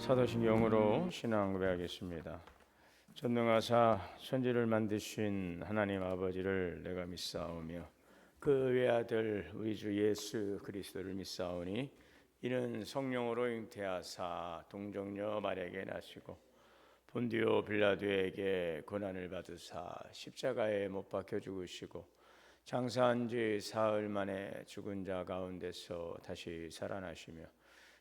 사도신경으로 신앙 고백하겠습니다. 전능하사 천지를 만드신 하나님 아버지를 내가 믿사오며 그 외아들 우리 주 예수 그리스도를 믿사오니 이는 성령으로 잉태하사 동정녀 마리아에게 나시고 본디오 빌라도에게 고난을 받으사 십자가에 못 박혀 죽으시고 장사한 지 사흘 만에 죽은 자 가운데서 다시 살아나시며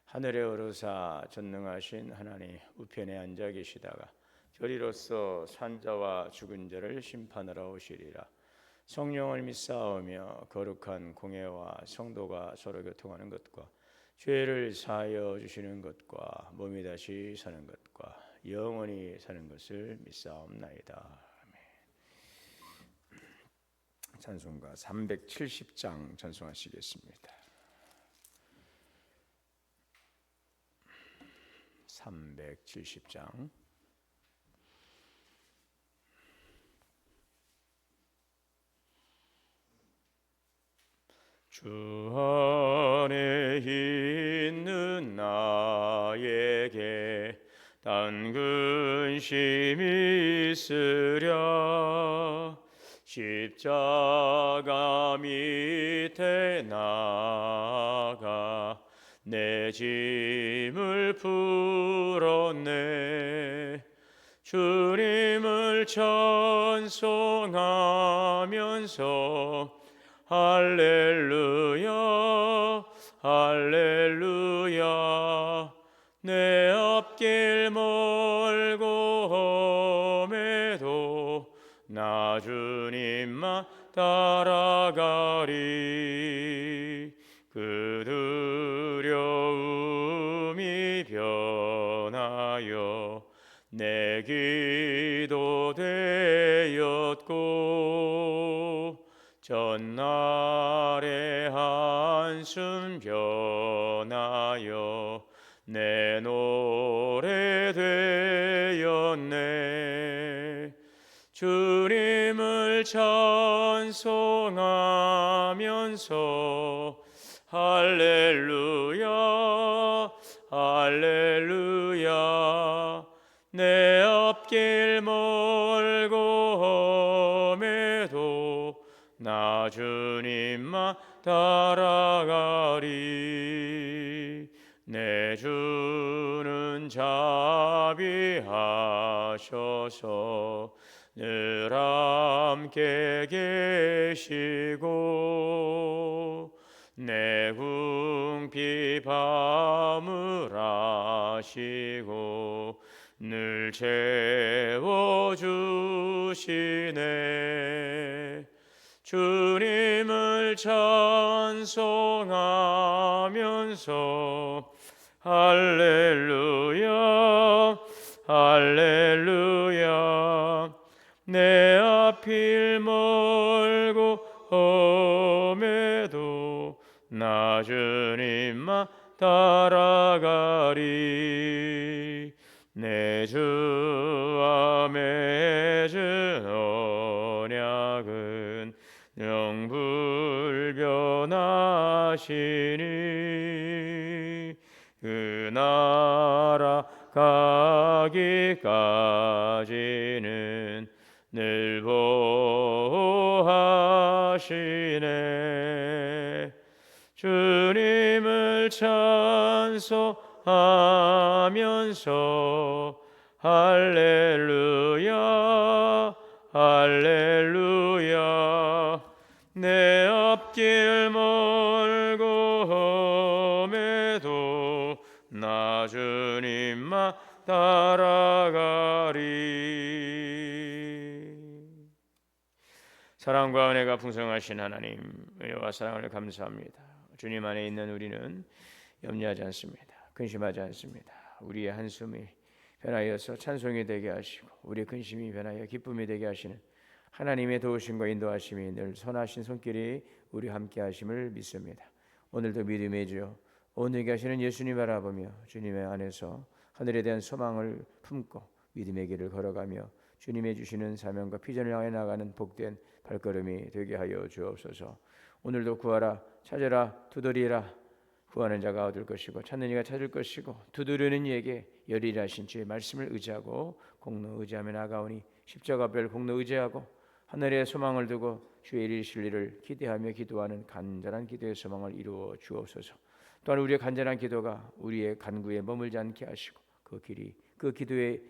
하늘에 오르사 전능하신 하나님 우편에 앉아 계시다가 저리로서 산자와 죽은 자를 심판하러 오시리라. 성령을 믿사오며 거룩한 공회와 성도가 서로 교통하는 것과 죄를 사하여 주시는 것과 몸이 다시 사는 것과 영원히 사는 것을 믿사옵나이다. 아멘. 찬송가 370장 찬송하시겠습니다. 370장 주 안에 있는 나에게 단 근심이 있으랴 십자가 밑에 나가 내 짐을 풀었네. 주님을 찬송하면서 할렐루야 할렐루야 내 앞길 멀고 험해도 나 주님만 따라가리. 그 두려움이 변하여 내 기도 되었고 전날의 한숨 변하여 내 노래 되었네. 주님을 찬송하면서 할렐루야 할렐루야 내 앞길 멀고 험해도 나 주님만 따라가리. 내 주는 자비하셔서 늘 함께 계시고 내 궁핍 화물하시고 늘 채워주시네. 주님을 찬송하면서 할렐루야 할렐루야 내 앞길 멀고 험해도 나 주님만 따라가리. 내 주와 맺은 언약은 영불변하시니 그 나라 가기까지는 늘 보호하시네. 주님을 찬송하면서 할렐루야 할렐루야 내 앞길 멀고 험해도 나 주님만 따라가리. 사랑과 은혜가 풍성하신 하나님, 은혜와 사랑을 감사합니다. 주님 안에 있는 우리는 염려하지 않습니다. 근심하지 않습니다. 우리의 한숨이 변하여서 찬송이 되게 하시고 우리의 근심이 변하여 기쁨이 되게 하시는 하나님의 도우심과 인도하심이 늘 선하신 손길이 우리 함께 하심을 믿습니다. 오늘도 믿음의 주 오늘 계시는 예수님 바라보며 주님의 안에서 하늘에 대한 소망을 품고 믿음의 길을 걸어가며 주님의 주시는 사명과 비전을 향해 나가는 복된 발걸음이 되게 하여 주옵소서. 오늘도 구하라 찾으라 두드리라 구하는 자가 얻을 것이고 찾는 이가 찾을 것이고 두드리는 이에게 열이라 하신 주의 말씀을 의지하고 공로 의지하며 나아가오니 십자가별 공로 의지하고 하늘에 소망을 두고 주의 이르실 일을 기대하며 기도하는 간절한 기도의 소망을 이루어 주옵소서. 또한 우리의 간절한 기도가 우리의 간구에 머물지 않게 하시고 그 길이 그 기도의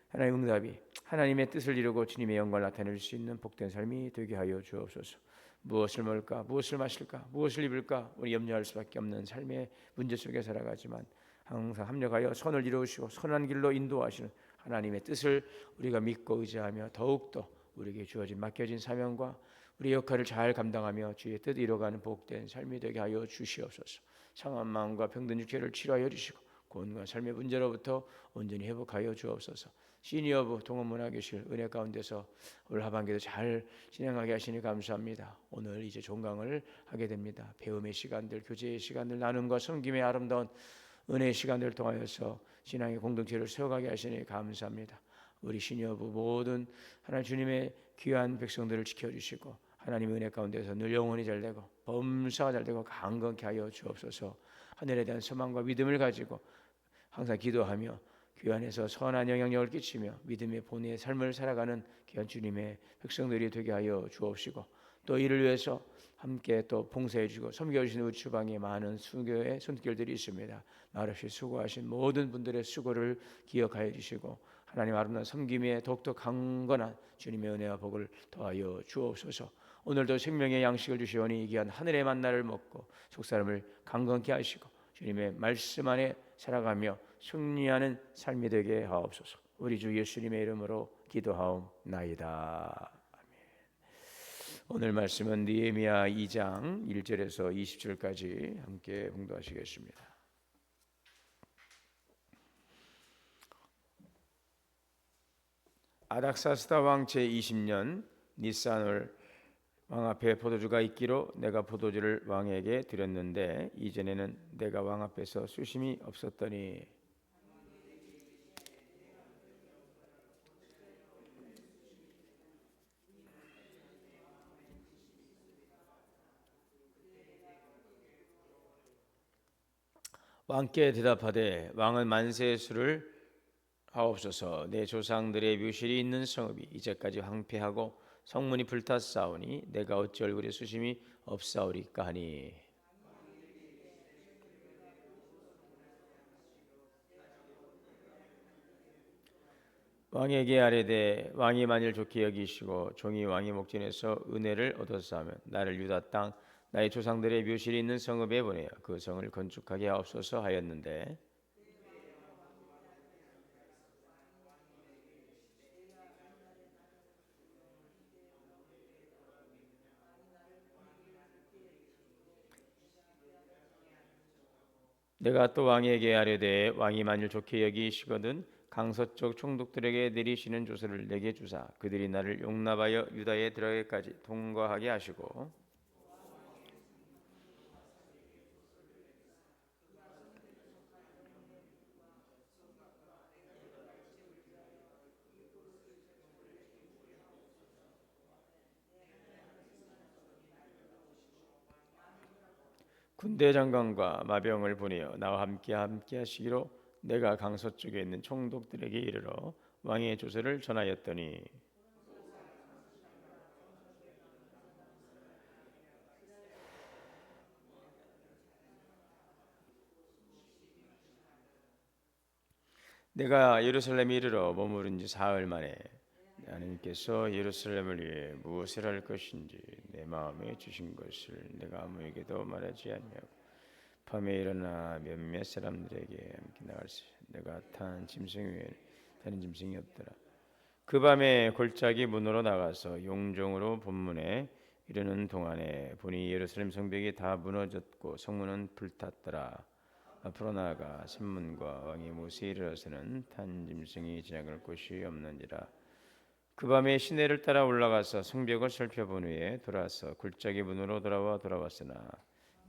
하나님의 응답이 하나님의 뜻을 이루고 주님의 영광을 나타낼 수 있는 복된 삶이 되게 하여 주옵소서. 무엇을 먹을까, 무엇을 마실까, 무엇을 입을까 우리 염려할 수밖에 없는 삶의 문제 속에 살아가지만 항상 합력하여 선을 이루시고 선한 길로 인도하시는 하나님의 뜻을 우리가 믿고 의지하며 더욱더 우리에게 주어진 맡겨진 사명과 우리 역할을 잘 감당하며 주의 뜻 이뤄가는 복된 삶이 되게 하여 주시옵소서. 상한 마음과 병든 육체를 치료하여 주시고 고온과 삶의 문제로부터 온전히 회복하여 주옵소서. 시니어부 동원문화 교실 은혜 가운데서 올 하반기도 잘 진행하게 하시니 감사합니다. 오늘 이제 종강을 하게 됩니다. 배움의 시간들, 교제의 시간들, 나눔과 섬김의 아름다운 은혜의 시간들을 통하여서 신앙의 공동체를 세워가게 하시니 감사합니다. 우리 시니어부 모든 하나님 주님의 귀한 백성들을 지켜주시고 하나님의 은혜 가운데서 늘 영혼이 잘되고 범사가 잘되고 강건케 하여 주옵소서. 하늘에 대한 소망과 믿음을 가지고 항상 기도하며 귀 안에서 선한 영향력을 끼치며 믿음의 본의 삶을 살아가는 귀한 주님의 백성들이 되게 하여 주옵시고 또 이를 위해서 함께 또 봉사해 주고 섬겨 주시는 우리 주방에 많은 수고의 손길들이 있습니다. 말없이 수고하신 모든 분들의 수고를 기억하여 주시고 하나님 아름다운 섬김에 더욱더 강건한 주님의 은혜와 복을 더하여 주옵소서. 오늘도 생명의 양식을 주시오니 귀한 하늘의 만나를 먹고 속사람을 강건케 하시고 주님의 말씀 안에 살아가며 승리하는 삶이 되게 하옵소서. 우리 주 예수님의 이름으로 기도하옵나이다. 아멘. 오늘 말씀은 느헤미야 2장 1절에서 20절까지 함께 봉독하시겠습니다. 아닥사스다 왕 제20년 니산월 왕 앞에 포도주가 있기로 내가 포도주를 왕에게 드렸는데 이전에는 내가 왕 앞에서 수심이 없었더니 왕께 대답하되 왕은 만세의 수를 하옵소서. 내 조상들의 묘실이 있는 성읍이 이제까지 황폐하고 성문이 불탔사오니 내가 어찌 얼굴에 수심이 없사오리까 하니 왕에게 아뢰되 왕이 만일 좋게 여기시고 종이 왕의 목전에서 은혜를 얻었사 하면 나를 유다 땅 나의 조상들의 묘실이 있는 성읍에 보내어 그 성을 건축하게 하옵소서 하였는데 내가 또 왕에게 아뢰되 왕이 만일 좋게 여기시거든 강서쪽 총독들에게 내리시는 조서를 내게 주사 그들이 나를 용납하여 유다에 들어가기까지 통과하게 하시고 군대 장관과 마병을 보내어 나와 함께 하시기로 내가 강서쪽에 있는 총독들에게 이르러 왕의 조서를 전하였더니 내가 예루살렘에 이르러 머무른 지 사흘 만에 하나님께서 예루살렘을 위해 무엇을 할 것인지 내 마음에 주신 것을 내가 아무에게도 말하지 아니하고 밤에 일어나 몇몇 사람들에게 함께 나갈세 내가 탄 짐승 위에 다른 짐승이 없더라. 그 밤에 골짜기 문으로 나가서 용종으로 본문에 이르는 동안에 보니 예루살렘 성벽이 다 무너졌고 성문은 불탔더라. 앞으로 나아가 신문과 왕이 못에 이르러서는 탄 짐승이 지나갈 곳이 없는지라. 그 밤에 시내를 따라 올라가서 성벽을 살펴본 후에 돌아서 골짜기 문으로 돌아왔으나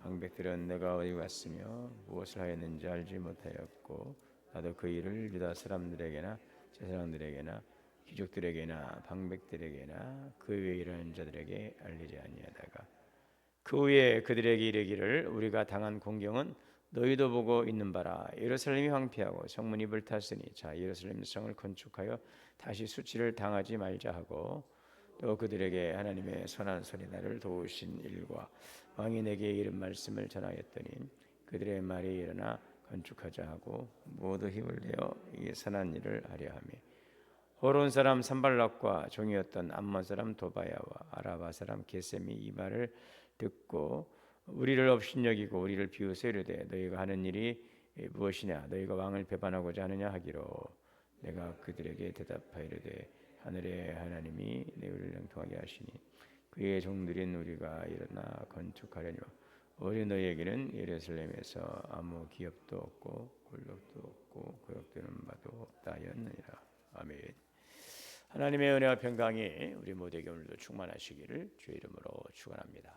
방백들은 내가 어디 갔으며 무엇을 하였는지 알지 못하였고 나도 그 일을 유다 사람들에게나 제사장들에게나 귀족들에게나 방백들에게나 그 위에 일하는 자들에게 알리지 아니하다가 그 후에 그들에게 이르기를 우리가 당한 공경은 너희도 보고 있는 바라. 예루살렘이 황폐하고 성문이 불탔으니 자 예루살렘 성을 건축하여 다시 수치를 당하지 말자 하고 또 그들에게 하나님의 선한 소리 나를 도우신 일과 왕이 내게 이른 말씀을 전하였더니 그들의 말이 일어나 건축하자 하고 모두 힘을 내어 이 선한 일을 하려 하며 호론 사람 산발락과 종이었던 암몬 사람 도바야와 아라바 사람 게셈이 이 말을 듣고 우리를 업신여기고 우리를 비웃어 이르되 너희가 하는 일이 무엇이냐 너희가 왕을 배반하고자 하느냐 하기로 내가 그들에게 대답하여 이르되 하늘의 하나님이 너희를 영통하게 하시니 그의 종들인 우리가 일어나 건축하려니와 우리 너희에게는 예루살렘에서 아무 기업도 없고 권력도 없고 고역되는 바도 없다 하였느니라. 아멘. 하나님의 은혜와 평강이 우리 모두에게 오늘도 충만하시기를 주의 이름으로 축원합니다.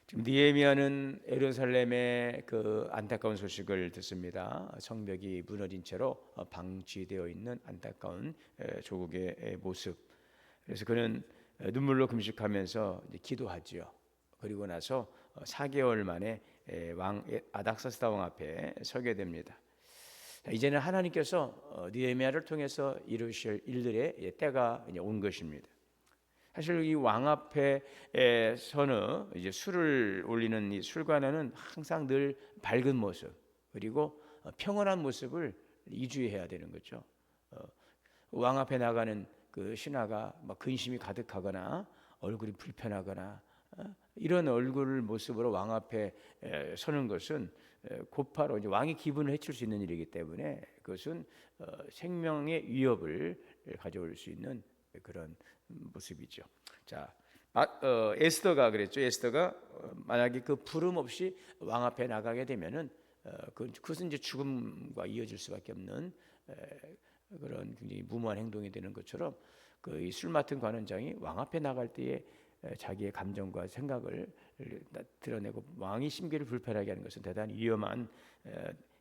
지금 느헤미야는 예루살렘의 그 안타까운 소식을 듣습니다. 성벽이 무너진 채로 방치되어 있는 안타까운 조국의 모습. 그래서 그는 눈물로 금식하면서 기도하지요. 그리고 나서 4개월 만에 왕 아닥사스다 왕 앞에 서게 됩니다. 이제는 하나님께서 느헤미야를 통해서 이루실 일들의 때가 온 것입니다. 사실 이 왕 앞에서는 이제 술을 올리는 이 술관에는 항상 늘 밝은 모습 그리고 평온한 모습을 이주해야 되는 거죠. 왕 앞에 나가는 그 신하가 막 근심이 가득하거나 얼굴이 불편하거나 이런 얼굴 모습으로 왕 앞에 서는 것은 곧바로 이제 왕의 기분을 해칠 수 있는 일이기 때문에 그것은 생명의 위협을 가져올 수 있는 그런 모습이죠. 자, 에스더가 그랬죠. 에스더가 만약에 그 부름 없이 왕 앞에 나가게 되면은 그것은 이제 죽음과 이어질 수밖에 없는 그런 굉장히 무모한 행동이 되는 것처럼 그 술 맡은 관원장이 왕 앞에 나갈 때에 자기의 감정과 생각을 드러내고 왕의 심기를 불편하게 하는 것은 대단히 위험한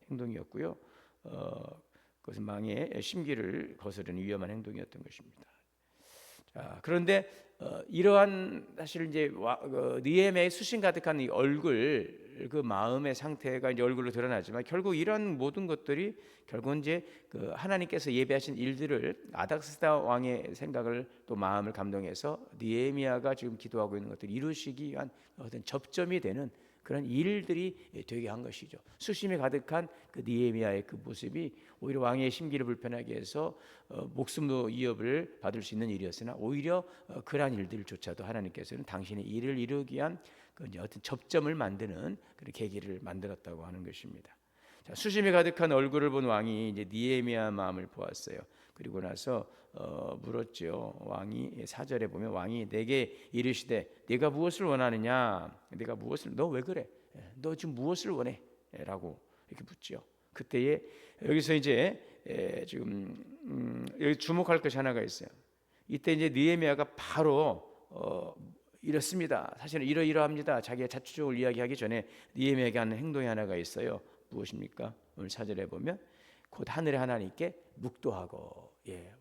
행동이었고요. 그것은 왕의 심기를 거스르는 위험한 행동이었던 것입니다. 자, 그런데 이러한 사실 이제 느헤미야의 수신 가득한 이 얼굴 그 마음의 상태가 이제 얼굴로 드러나지만 결국 이런 모든 것들이 결국 이제 그 하나님께서 예배하신 일들을 아닥사스다 왕의 생각을 또 마음을 감동해서 느헤미야가 지금 기도하고 있는 것들을 이루시기 위한 어떤 접점이 되는 그런 일들이 되게 한 것이죠. 수심이 가득한 그 느헤미야의 그 모습이 오히려 왕의 심기를 불편하게 해서 목숨도 위협을 받을 수 있는 일이었으나 오히려 그러한 일들조차도 하나님께서는 당신의 일을 이루기 위한 그 어떤 접점을 만드는 그런 계기를 만들었다고 하는 것입니다. 자, 수심이 가득한 얼굴을 본 왕이 이제 느헤미야 마음을 보았어요. 그리고 나서 물었죠. 왕이 4절에 보면 왕이 내게 이르시되 네가 무엇을 원하느냐? 네가 무엇을 너 왜 그래? 너 지금 무엇을 원해? 라고 이렇게 묻죠. 그때에 여기서 이제 지금 여기 주목할 것이 하나가 있어요. 이때 이제 느헤미야가 바로 이렇습니다. 사실은 이러이러합니다. 자기의 자초적을 이야기하기 전에 느헤미야에게 하는 행동이 하나가 있어요. 무엇입니까? 오늘 4절에 보면 곧 하늘의 하나님께 묵도하고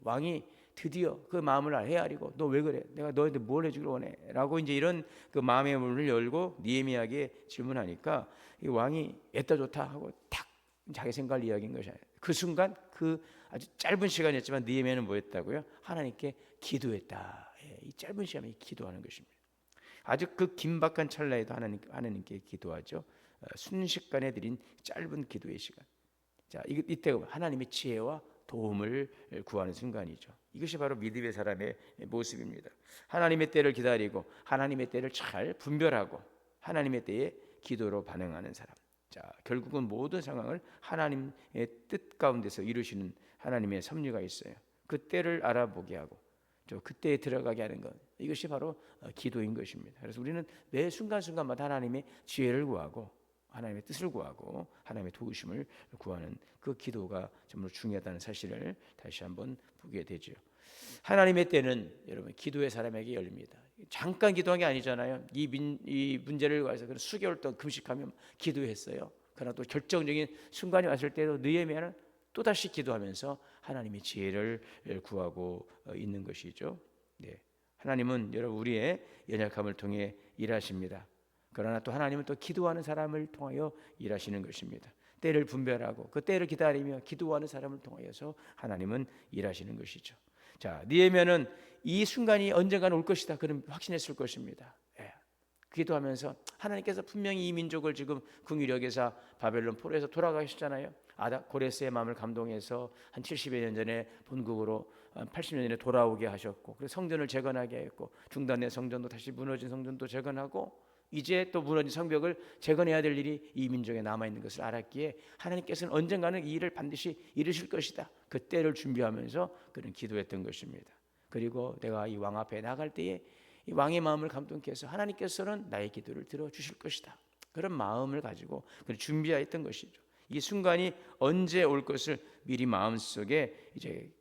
왕이 드디어 그 마음을 헤아리고 너 왜 그래? 내가 너한테 뭘 해주기를 원해? 라고 이제 이런 그 마음의 문을 열고 느헤미야에게 질문하니까 이 왕이 애따 좋다 하고 탁 자기 생각을 이야기한 것이 아니에요. 그 순간 그 아주 짧은 시간이었지만 느헤미야는 뭐였다고요? 하나님께 기도했다. 이 짧은 시간에 기도하는 것입니다. 아주 그 긴박한 찰나에도 하나님께 기도하죠. 순식간에 드린 짧은 기도의 시간. 자, 이때 하나님의 지혜와 도움을 구하는 순간이죠. 이것이 바로 믿음의 사람의 모습입니다. 하나님의 때를 기다리고 하나님의 때를 잘 분별하고 하나님의 때에 기도로 반응하는 사람. 자, 결국은 모든 상황을 하나님의 뜻 가운데서 이루시는 하나님의 섭리가 있어요. 그 때를 알아보게 하고 또 그때에 들어가게 하는 것. 이것이 바로 기도인 것입니다. 그래서 우리는 매 순간순간마다 하나님의 지혜를 구하고 하나님의 뜻을 구하고 하나님의 도우심을 구하는 그 기도가 정말 중요하다는 사실을 다시 한번 보게 되죠. 하나님의 때는 여러분 기도의 사람에게 열립니다. 잠깐 기도한 게 아니잖아요. 이 문제를 위해서 수개월 동안 금식하며 기도했어요. 그러나 또 결정적인 순간이 왔을 때도 느헤미야는 또다시 기도하면서 하나님의 지혜를 구하고 있는 것이죠. 네. 하나님은 여러분 우리의 연약함을 통해 일하십니다. 그러나 또 하나님은 또 기도하는 사람을 통하여 일하시는 것입니다. 때를 분별하고 그 때를 기다리며 기도하는 사람을 통하여서 하나님은 일하시는 것이죠. 자, 느헤미야는 이 순간이 언젠가는 올 것이다 그런 확신했을 것입니다. 기도하면서 하나님께서 분명히 이 민족을 지금 궁휼히 여기사 바벨론 포로에서 돌아가셨잖아요. 고레스의 마음을 감동해서 한 70여 년 전에 본국으로 80년 전에 돌아오게 하셨고, 그리고 성전을 재건하게 했고, 중단된 성전도 다시 무너진 성전도 재건하고, 이제 또 무너진 성벽을 재건해야 될 일이 이 민족에 남아있는 것을 알았기에 하나님께서는 언젠가는 이 일을 반드시 이루실 것이다, 그 때를 준비하면서 그는 기도했던 것입니다. 그리고 내가 이 왕 앞에 나갈 때에 이 왕의 마음을 감동케 해서 하나님께서는 나의 기도를 들어주실 것이다, 그런 마음을 가지고 그는 준비하였던 것이죠. 이 순간이 언제 올 것을 미리 마음속에 이제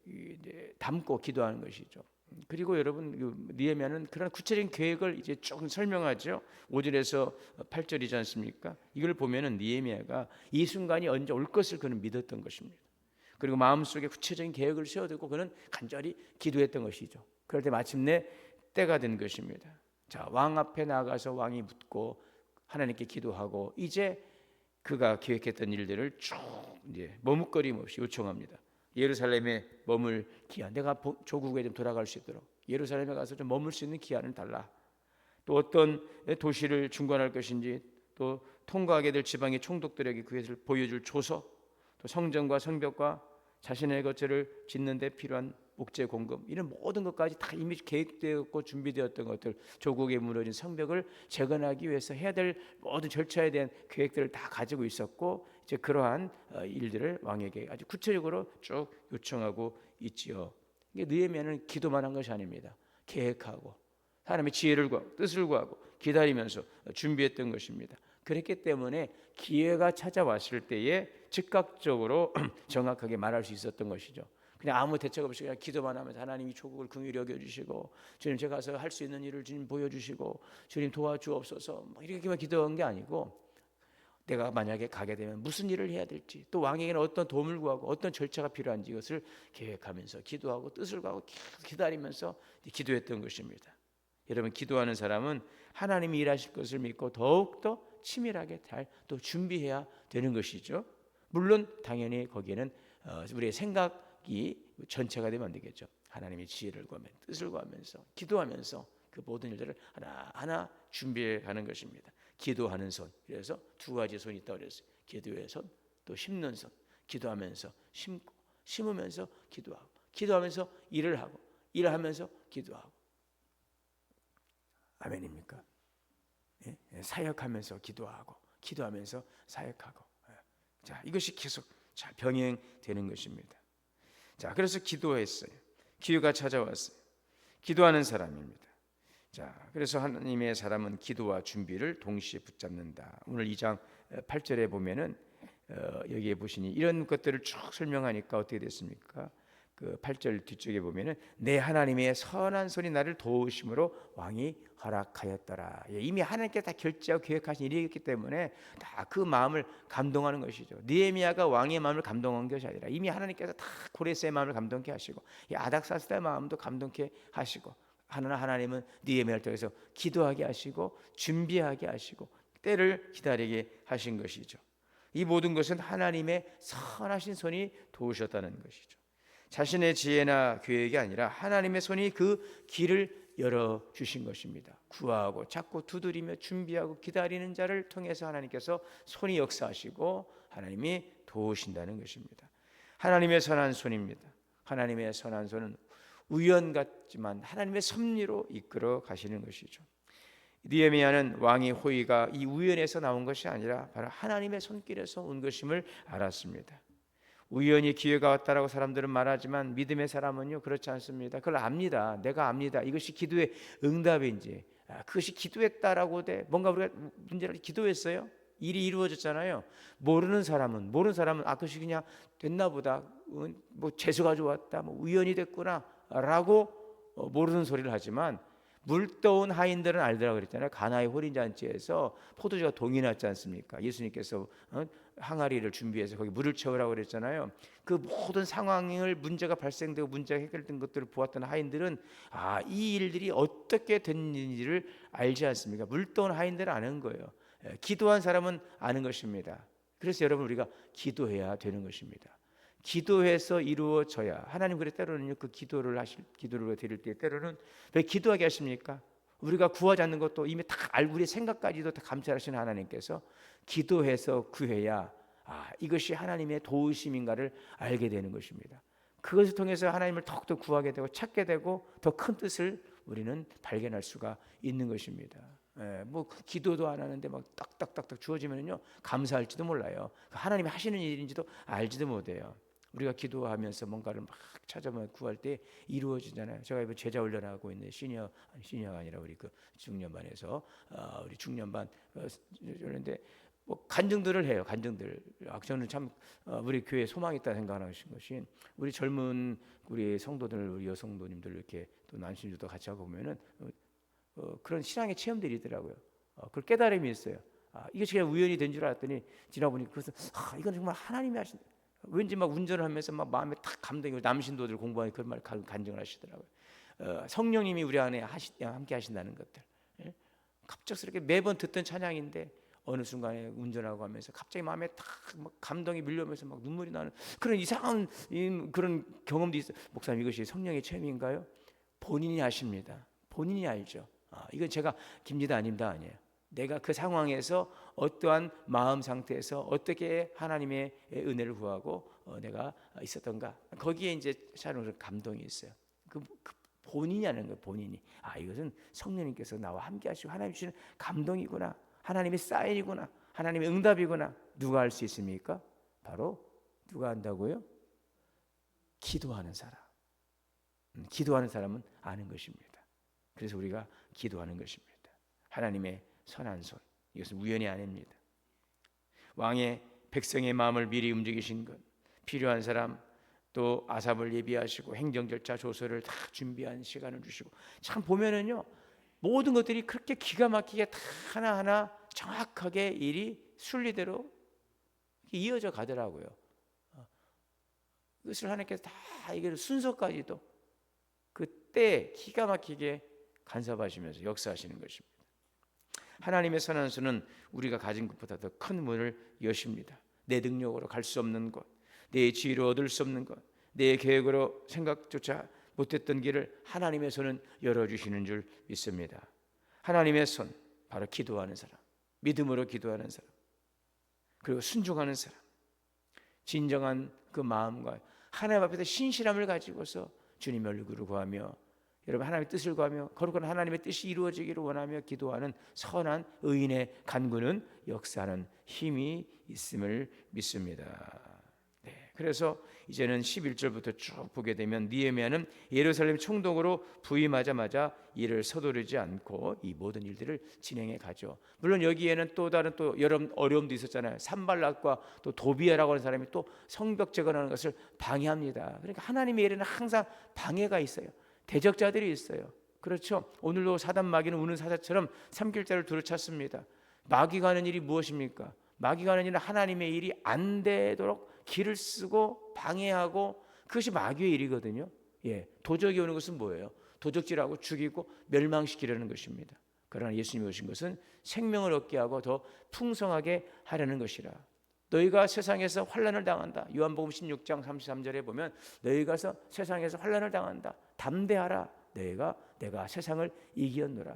담고 기도하는 것이죠. 그리고 여러분, 느헤미야는 그런 구체적인 계획을 이제 조금 설명하죠. 5절에서 8절이지 않습니까? 이걸 보면은 느헤미야가 이 순간이 언제 올 것을 그는 믿었던 것입니다. 그리고 마음속에 구체적인 계획을 세워두고 그는 간절히 기도했던 것이죠. 그럴 때 마침내 때가 된 것입니다. 자, 왕 앞에 나가서 왕이 묻고 하나님께 기도하고 이제 그가 계획했던 일들을 쭉 이제 머뭇거림 없이 요청합니다. 예루살렘에 머물 기한, 내가 조국에 좀 돌아갈 수 있도록 예루살렘에 가서 좀 머물 수 있는 기한을 달라. 또 어떤 도시를 중건할 것인지, 또 통과하게 될 지방의 총독들에게 그것을 보여줄 조서, 또 성전과 성벽과 자신의 것들을 짓는 데 필요한 목재 공급, 이런 모든 것까지 다 이미 계획되었고 준비되었던 것들, 조국에 무너진 성벽을 재건하기 위해서 해야 될 모든 절차에 대한 계획들을 다 가지고 있었고, 이제 그러한 일들을 왕에게 아주 구체적으로 쭉 요청하고 있지요. 이게 느헤미야는 기도만 한 것이 아닙니다. 계획하고 하나님의 지혜를 구하고 뜻을 구하고 기다리면서 준비했던 것입니다. 그랬기 때문에 기회가 찾아왔을 때에 즉각적으로 정확하게 말할 수 있었던 것이죠. 그냥 아무 대책 없이 그냥 기도만 하면서 하나님이 조국을 긍휼히 여겨주시고, 주님 제가 가서 할 수 있는 일을 주님 보여주시고 주님 도와주옵소서 이렇게만 기도한 게 아니고, 내가 만약에 가게 되면 무슨 일을 해야 될지, 또 왕에게는 어떤 도움을 구하고 어떤 절차가 필요한지 이것을 계획하면서 기도하고 뜻을 구하고 기다리면서 기도했던 것입니다. 여러분, 기도하는 사람은 하나님이 일하실 것을 믿고 더욱더 치밀하게 잘 또 준비해야 되는 것이죠. 물론 당연히 거기에는 우리의 생각이 전체가 되면 안 되겠죠. 하나님의 지혜를 구하며 뜻을 구하면서 기도하면서 그 모든 일들을 하나하나 준비해 가는 것입니다. 기도하는 손, 그래서 두 가지 손이 있다고 그랬어요. 기도의 손, 또 심는 손. 기도하면서 심고, 심으면서 기도하고, 기도하면서 일을 하고, 일을 하면서 기도하고. 아멘입니까? 예? 사역하면서 기도하고, 기도하면서 사역하고. 자, 이것이 계속 잘 병행되는 것입니다. 자, 그래서 기도했어요. 기회가 찾아왔어요. 기도하는 사람입니다. 자, 그래서 하나님의 사람은 기도와 준비를 동시에 붙잡는다. 오늘 2장 8절에 보면은 여기에 보시니 이런 것들을 쭉 설명하니까 어떻게 됐습니까? 그 8절 뒤쪽에 보면은 내 하나님의 선한 손이 나를 도우심으로 왕이 허락하였더라. 이미 하나님께 다 결제하고 계획하신 일이었기 때문에 다 그 마음을 감동하는 것이죠. 느헤미야가 왕의 마음을 감동한 것이 아니라 이미 하나님께서 다 고레스의 마음을 감동케 하시고, 이 아닥사스다의 마음도 감동케 하시고, 하나님은 느헤미야를 통해서 기도하게 하시고 준비하게 하시고 때를 기다리게 하신 것이죠. 이 모든 것은 하나님의 선하신 손이 도우셨다는 것이죠. 자신의 지혜나 계획이 아니라 하나님의 손이 그 길을 열어주신 것입니다. 구하고 찾고 두드리며 준비하고 기다리는 자를 통해서 하나님께서 손이 역사하시고 하나님이 도우신다는 것입니다. 하나님의 선한 손입니다. 하나님의 선한 손은 우연 같지만 하나님의 섭리로 이끌어 가시는 것이죠. 느헤미야는 왕의 호의가 이 우연에서 나온 것이 아니라 바로 하나님의 손길에서 온 것임을 알았습니다. 우연히 기회가 왔다라고 사람들은 말하지만 믿음의 사람은요 그렇지 않습니다. 그걸 압니다. 내가 압니다. 이것이 기도의 응답인지, 그것이 기도했다라고 돼. 뭔가 우리가 문제를 기도했어요. 일이 이루어졌잖아요. 모르는 사람은 그것이 그냥 됐나 보다, 뭐 재수가 좋았다, 뭐 우연이 됐구나 라고 모르는 소리를 하지만, 물떠온 하인들은 알더라 그랬잖아요. 가나의 혼인잔치에서 포도주가 동이 났지 않습니까? 예수님께서 항아리를 준비해서 거기 물을 채우라고 그랬잖아요. 그 모든 상황을 문제가 발생되고 문제가 해결된 것들을 보았던 하인들은 이 일들이 어떻게 됐는지를 알지 않습니까? 물떠온 하인들은 아는 거예요. 기도한 사람은 아는 것입니다. 그래서 여러분 우리가 기도해야 되는 것입니다. 기도해서 이루어져야 하나님 그래 때로는요 그 기도를 드릴 때 때로는 왜 기도하게 하십니까? 우리가 구하지 않는 것도 이미 다 알고 우리의 생각까지도 다 감찰하시는 하나님께서 기도해서 구해야 이것이 하나님의 도우심인가를 알게 되는 것입니다. 그것을 통해서 하나님을 더욱더 구하게 되고 찾게 되고 더 큰 뜻을 우리는 발견할 수가 있는 것입니다. 뭐 기도도 안 하는데 막 딱딱딱딱 주어지면요 감사할지도 몰라요. 하나님이 하시는 일인지도 알지도 못해요. 우리가 기도하면서 뭔가를 막 찾아보면 구할 때 이루어지잖아요. 제가 이번 제자 훈련하고 있는 시니어가 아니라 우리 그 중년반에서 우리 중년반 그런데 뭐 간증들을 해요. 간증들. 저는 참 우리 교회에 소망이 있다 생각하는 것이 우리 젊은 우리 성도들, 우리 여성도님들 이렇게 또 남신들도 같이 하고 보면은 그런 신앙의 체험들이 있더라고요. 그걸 깨달음이 있어요. 이게 그냥 우연이 된 줄 알았더니 지나보니 그것은 이건 정말 하나님이 하신. 왠지 막 운전을 하면서 막 마음에 탁 감동이 남신도들 공부하니 그런 말 간증을 하시더라고요. 성령님이 우리 안에 함께 하신다는 것들. 예? 갑작스럽게 매번 듣던 찬양인데 어느 순간에 운전하고 하면서 갑자기 마음에 탁 막 감동이 밀려오면서 막 눈물이 나는 그런 이상한 그런 경험도 있어요. 목사님 이것이 성령의 체험인가요? 본인이 아십니다. 본인이 알죠. 이건 제가 김지다 아닙니다 아니에요. 내가 그 상황에서 어떠한 마음 상태에서 어떻게 하나님의 은혜를 구하고 내가 있었던가 거기에 이제 샤론 감동이 있어요. 그 본인이 하는 거예요. 본인이 이것은 성령님께서 나와 함께 하시고 하나님 주시는 감동이구나, 하나님의 사인이구나, 하나님의 응답이구나. 누가 알 수 있습니까? 바로 누가 안다고요? 기도하는 사람. 기도하는 사람은 아는 것입니다. 그래서 우리가 기도하는 것입니다. 하나님의 선한 손, 이것은 우연이 아닙니다. 왕의 백성의 마음을 미리 움직이신 것, 필요한 사람 또 아삽을 예비하시고 행정 절차 조서를 다 준비한 시간을 주시고 참 보면은요 모든 것들이 그렇게 기가 막히게 다 하나하나 정확하게 일이 순리대로 이어져 가더라고요. 그것을 하나님께서 다 이게 순서까지도 그때 기가 막히게 간섭하시면서 역사하시는 것입니다. 하나님의 선한 손은 우리가 가진 것보다 더 큰 문을 여십니다. 내 능력으로 갈 수 없는 곳, 내 지혜로 얻을 수 없는 것, 내 계획으로 생각조차 못했던 길을 하나님의 손은 열어주시는 줄 믿습니다. 하나님의 손, 바로 기도하는 사람, 믿음으로 기도하는 사람, 그리고 순종하는 사람, 진정한 그 마음과 하나님 앞에서 신실함을 가지고서 주님의 얼굴을 구하며 여러분 하나님의 뜻을 구하며 거룩한 하나님의 뜻이 이루어지기를 원하며 기도하는 선한 의인의 간구는 역사하는 힘이 있음을 믿습니다. 그래서 이제는 11절부터 쭉 보게 되면 느헤미야는 예루살렘 총독으로 부임하자마자 일을 서두르지 않고 이 모든 일들을 진행해 가죠. 물론 여기에는 또 다른 또 여러 어려움도 있었잖아요. 산발락과 또 도비아라고 하는 사람이 또 성벽 재건하는 것을 방해합니다. 그러니까 하나님의 일에는 항상 방해가 있어요. 대적자들이 있어요. 그렇죠. 오늘도 사단 마귀는 우는 사자처럼 삼킬자를 두루찾습니다. 마귀가 하는 일이 무엇입니까? 마귀가 하는 일은 하나님의 일이 안 되도록 길을 쓰고 방해하고 그것이 마귀의 일이거든요. 도적이 오는 것은 뭐예요? 도적질하고 죽이고 멸망시키려는 것입니다. 그러나 예수님이 오신 것은 생명을 얻게 하고 더 풍성하게 하려는 것이라. 너희가 세상에서 환난을 당한다. 요한복음 16장 33절에 보면 너희가 세상에서 환난을 당한다. 담대하라. 내가 세상을 이기었노라.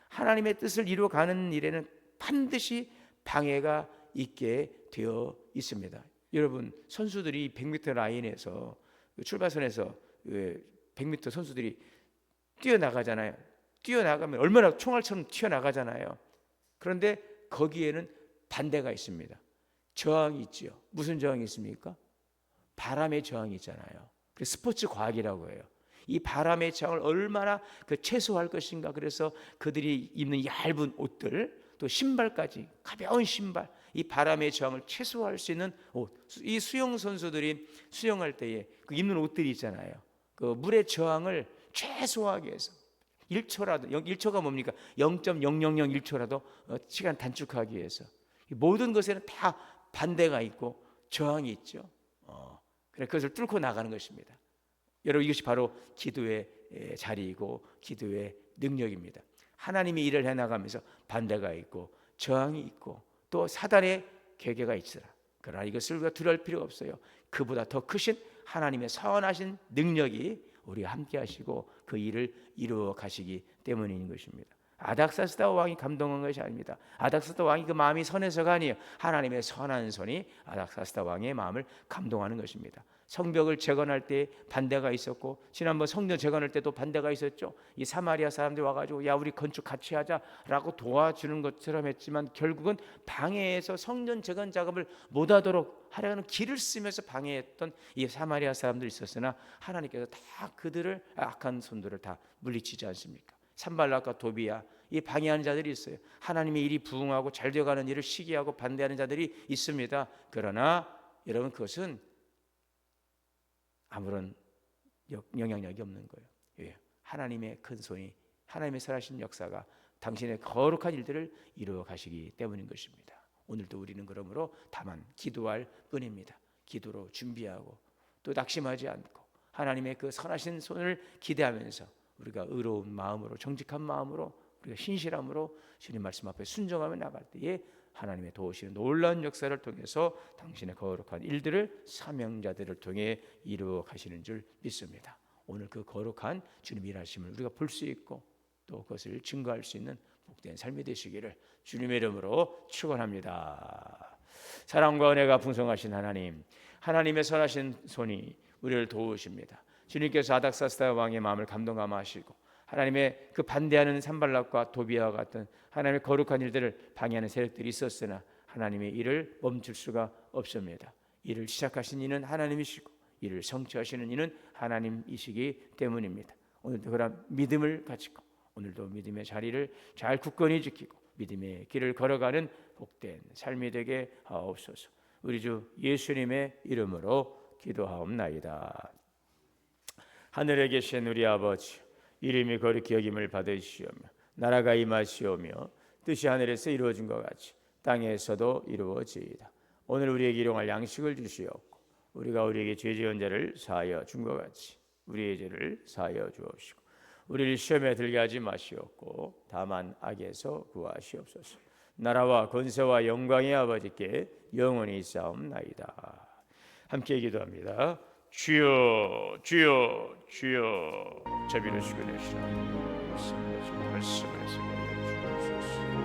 하나님의 뜻을 이루어가는 일에는 반드시 방해가 있게 되어 있습니다. 여러분 선수들이 100m 라인에서 출발선에서 100m 선수들이 뛰어나가잖아요. 뛰어나가면 얼마나 총알처럼 튀어나가잖아요. 그런데 거기에는 반대가 있습니다. 저항이 있지요. 무슨 저항이 있습니까? 바람의 저항이 있잖아요. 그래서 스포츠 과학이라고 해요. 이 바람의 저항을 얼마나 최소화할 것인가. 그래서 그들이 입는 얇은 옷들 또 신발까지 가벼운 신발 이 바람의 저항을 최소화할 수 있는 옷. 이 수영 선수들이 수영할 때에 그 입는 옷들이 있잖아요. 그 물의 저항을 최소화하기 위해서 1초라도 1초가 뭡니까? 0.0001초라도 시간 단축하기 위해서 모든 것에는 다 반대가 있고 저항이 있죠. 그래 그것을 뚫고 나가는 것입니다. 여러분 이것이 바로 기도의 자리이고 기도의 능력입니다. 하나님이 일을 해나가면서 반대가 있고 저항이 있고 또 사단의 계계가 있으라. 그러나 이것을 우리가 두려울 필요가 없어요. 그보다 더 크신 하나님의 선하신 능력이 우리와 함께 하시고 그 일을 이루어 가시기 때문인 것입니다. 아닥사스다 왕이 감동한 것이 아닙니다. 아닥사스다 왕이 그 마음이 선해서가 아니에요. 하나님의 선한 손이 아닥사스다 왕의 마음을 감동하는 것입니다. 성벽을 재건할 때 반대가 있었고 지난번 성전 재건할 때도 반대가 있었죠. 이 사마리아 사람들이 와가지고 야 우리 건축 같이 하자라고 도와주는 것처럼 했지만 결국은 방해해서 성전 재건 작업을 못하도록 하려는 길을 쓰면서 방해했던 이 사마리아 사람들이 있었으나 하나님께서 다 그들을 악한 손들을 다 물리치지 않습니까? 산발락과 도비야 이 방해하는 자들이 있어요. 하나님의 일이 부응하고 잘 되어가는 일을 시기하고 반대하는 자들이 있습니다. 그러나 여러분 그것은 아무런 영향력이 없는 거예요. 예. 하나님의 큰 손이 하나님의 선하신 역사가 당신의 거룩한 일들을 이루어 가시기 때문인 것입니다. 오늘도 우리는 그러므로 다만 기도할 뿐입니다. 기도로 준비하고 또 낙심하지 않고 하나님의 그 선하신 손을 기대하면서 우리가 의로운 마음으로 정직한 마음으로 우리가 신실함으로 주님 말씀 앞에 순종하며 나갈 때에 하나님의 도우시는 놀라운 역사를 통해서 당신의 거룩한 일들을 사명자들을 통해 이루어 가시는 줄 믿습니다. 오늘 그 거룩한 주님 일하심을 우리가 볼 수 있고 또 그것을 증거할 수 있는 복된 삶이 되시기를 주님의 이름으로 축원합니다. 사랑과 은혜가 풍성하신 하나님, 하나님의 선하신 손이 우리를 도우십니다. 주님께서 아닥사스다 왕의 마음을 감동하며 하시고 하나님의 그 반대하는 산발락과 도비아와 같은 하나님의 거룩한 일들을 방해하는 세력들이 있었으나 하나님의 일을 멈출 수가 없습니다. 일을 시작하신 이는 하나님이시고 일을 성취하시는 이는 하나님이시기 때문입니다. 오늘도 그런 믿음을 가지고 오늘도 믿음의 자리를 잘 굳건히 지키고 믿음의 길을 걸어가는 복된 삶이 되게 하옵소서. 우리 주 예수님의 이름으로 기도하옵나이다. 하늘에 계신 우리 아버지, 이름이 거룩히 여김을 받으시오며 나라가 임하시오며 뜻이 하늘에서 이루어진 것 같이 땅에서도 이루어지이다. 오늘 우리에게 일용할 양식을 주시옵고 우리가 우리에게 죄 지은 자를 사하여 준 것 같이 우리의 죄를 사하여 주옵시고 우리를 시험에 들게 하지 마시옵고 다만 악에서 구하시옵소서. 나라와 권세와 영광의 아버지께 영원히 있사옵나이다. 함께 기도합니다. 주여 주여 주여. 자비로우시고 내시는 말씀을 주옵소서.